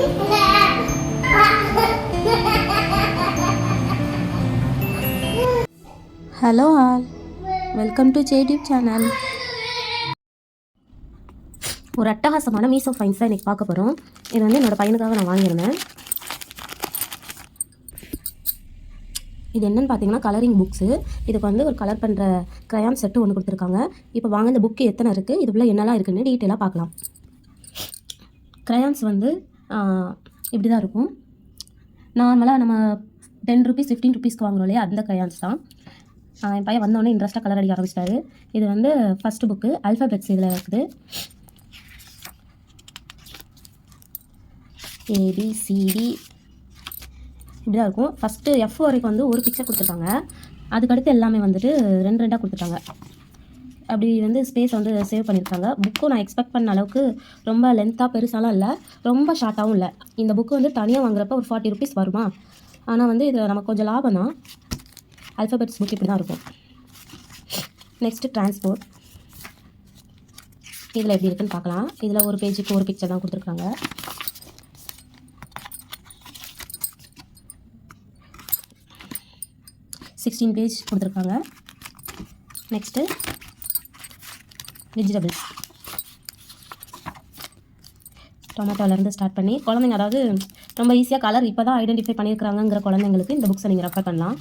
Hello all, welcome to ஜேடியூப் channel. ஒரு அட்டகாசமான மீசோ ஃபைன்ஸ் தான் இன்றைக்கி பார்க்க போகிறோம். இது வந்து என்னோடய பையனுக்காக நான் வாங்கியிருந்தேன். இது என்னென்னு பார்த்தீங்கன்னா கலரிங் புக்ஸு. இதுக்கு வந்து ஒரு கலர் பண்ணுற க்ரையான் செட்டு ஒன்று கொடுத்துருக்காங்க. இப்போ வாங்க இந்த புக்கு எத்தனை இருக்குது, இதுக்குள்ளே என்னெல்லாம் இருக்குதுன்னு டீட்டெயிலாக பார்க்கலாம். க்ரையான்ஸ் வந்து இப்படி தான் இருக்கும். நார்மலாக நம்ம 10 ருபீஸ் 15 ருபீஸ்க்கு வாங்குறோம் இல்லையா, அந்த க்ரையான்ஸ் தான். என் பையன் வந்தோடனே இன்ட்ரெஸ்ட்டாக கலர் அடிக்க ஆரம்பிச்சிட்டாரு. இது வந்து ஃபஸ்ட்டு புக்கு அல்ஃபபெட்ஸ் இதில் இருக்குது. ஏபிசிடி இப்படி தான் இருக்கும். ஃபஸ்ட்டு எஃப் வரைக்கும் வந்து ஒரு பிக்சர் கொடுத்துருக்காங்க. அதுக்கடுத்து எல்லாமே வந்துட்டு 2 கொடுத்துட்டாங்க. அப்படி வந்து ஸ்பேஸ் வந்து சேவ் பண்ணியிருக்காங்க. புக்கும் நான் எக்ஸ்பெக்ட் பண்ண அளவுக்கு ரொம்ப லென்த்தாக பெருசாலாம் இல்லை, ரொம்ப ஷார்ட்டாகவும் இல்லை. இந்த புக்கு வந்து தனியாக வாங்குறப்ப ஒரு 40 ருபீஸ் வருமா, ஆனால் வந்து இது நமக்கு கொஞ்சம் லாபம் தான். அல்ஃபபெட்ஸ் புக் இப்படி தான் இருக்கும். Next transport. இதில் எப்படி இருக்குன்னு பார்க்கலாம். இதில் ஒரு பேஜுக்கு ஒரு பிக்சர் தான் கொடுத்துருக்காங்க. சிக்ஸ்டீன் பேஜ் கொடுத்துருக்காங்க. Next vegetables. டொமேட்டோலேருந்து ஸ்டார்ட் பண்ணி குழந்தைங்க, அதாவது ரொம்ப ஈஸியாக கலர் இப்போ தான் ஐடென்டிஃபை பண்ணியிருக்கிறாங்கிற குழந்தைங்களுக்கு இந்த புக்ஸை நீங்கள் ரெஃபர் பண்ணலாம்.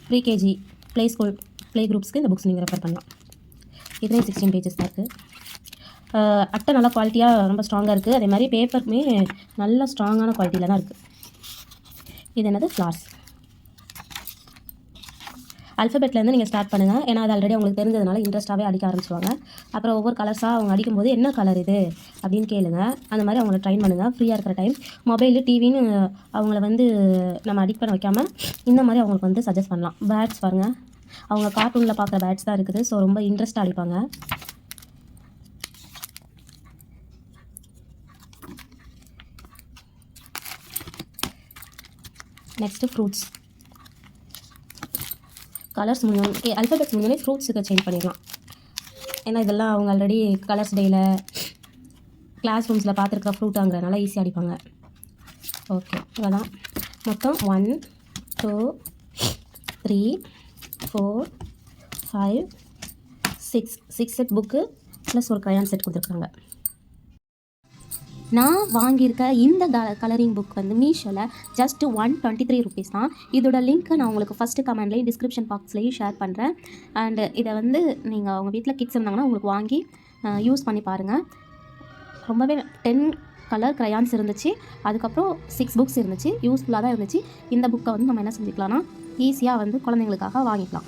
ப்ரீகேஜி ப்ளே ஸ்கூல் ப்ளே குரூப்ஸ்க்கு இந்த புக்ஸ் நீங்கள் ரெஃபர் பண்ணலாம். இதுலேயும் 16 பேஜஸ் தான் இருக்குது. அட்டை நல்லா குவாலிட்டியாக ரொம்ப ஸ்ட்ராங்காக இருக்குது. அதே மாதிரி பேப்பருமே நல்ல ஸ்ட்ராங்கான குவாலிட்டியில் தான் இருக்குது. இது என்னது, ஃப்ளார்ஸ். அல்ஃபபெட்லேருந்து நீங்கள் ஸ்டார்ட் பண்ணுங்கள். ஏன்னா அது ஆல்ரெடி அவங்களுக்கு தெரிஞ்சதுனால இன்ட்ரெஸ்ட்டாகவே அடிக்க ஆரம்பிச்சிடுவாங்க. அப்புறம் ஒவ்வொரு கலர்ஸாக அவங்க அடிக்கும்போது என்ன கலர் இது அப்படின்னு கேளுங்க. அந்த மாதிரி அவங்கள ட்ரைன் பண்ணுங்கள். ஃப்ரீயாக இருக்கிற டைம் மொபைலு டிவின்னு அவங்கள வந்து நம்ம அடிக்ட் பண்ண வைக்காமல் இந்த மாதிரி அவங்களுக்கு வந்து சஜஸ்ட் பண்ணலாம். பேட்ஸ் பாருங்கள், அவங்க கார்ட்டூனில் பார்க்குற பேட்ஸ் தான் இருக்குது. ஸோ ரொம்ப இன்ட்ரெஸ்ட்டாக அடிப்பாங்க. Next fruits. கலர்ஸ் முடிஞ்சோம் அல்ஃபபெட்ஸ் முடிஞ்சோடனே ஃப்ரூட்ஸுக்கு சேஞ்ச் பண்ணிடலாம். ஏன்னா இதெல்லாம் அவங்க ஆல்ரெடி கலர்ஸ் டேயில் கிளாஸ் ரூம்ஸில் பார்த்துருக்க ஃப்ரூட்டாங்கிறதுனால ஈஸியாக அடிப்பாங்க. ஓகே, இவ்வளோதான். மொத்தம் 1 2 3 4 5 6 செட் புக்கு ப்ளஸ் ஒரு க்ரையான் செட் கொடுத்துருக்காங்க. நான் வாங்கியிருக்க இந்த கலரிங் புக் வந்து மீஷோவில் ஜஸ்ட்டு 123 ருபீஸ் தான். இதோட லிங்க்கை நான் உங்களுக்கு ஃபஸ்ட்டு கமெண்ட்லேயும் டிஸ்கிரிப்ஷன் பாக்ஸ்லேயும் ஷேர் பண்ணுறேன். அண்டு இதை வந்து நீங்கள் அவங்க வீட்டில் கிட்ஸ் இருந்தாங்கன்னா உங்களுக்கு வாங்கி யூஸ் பண்ணி பாருங்கள். ரொம்பவே 10 கலர் க்ரையான்ஸ் இருந்துச்சு. அதுக்கப்புறம் 6 புக்ஸ் இருந்துச்சு. யூஸ்ஃபுல்லாக தான் இருந்துச்சு. இந்த புக்கை வந்து நம்ம என்ன செஞ்சுக்கலாம்னா ஈஸியாக வந்து குழந்தைங்களுக்காக வாங்கிக்கலாம்.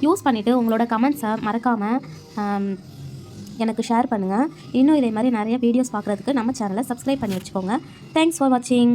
யூஸ் பண்ணிவிட்டு உங்களோட கமெண்ட்ஸை மறக்காமல் எனக்கு ஷேர் பண்ணுங்கள். இன்னும் இதே மாதிரி நிறைய வீடியோஸ் பார்க்குறதுக்கு நம்ம சேனலை சப்ஸ்கிரைப் பண்ணி வச்சுக்கோங்க. தேங்க்ஸ் ஃபார் வாட்சிங்.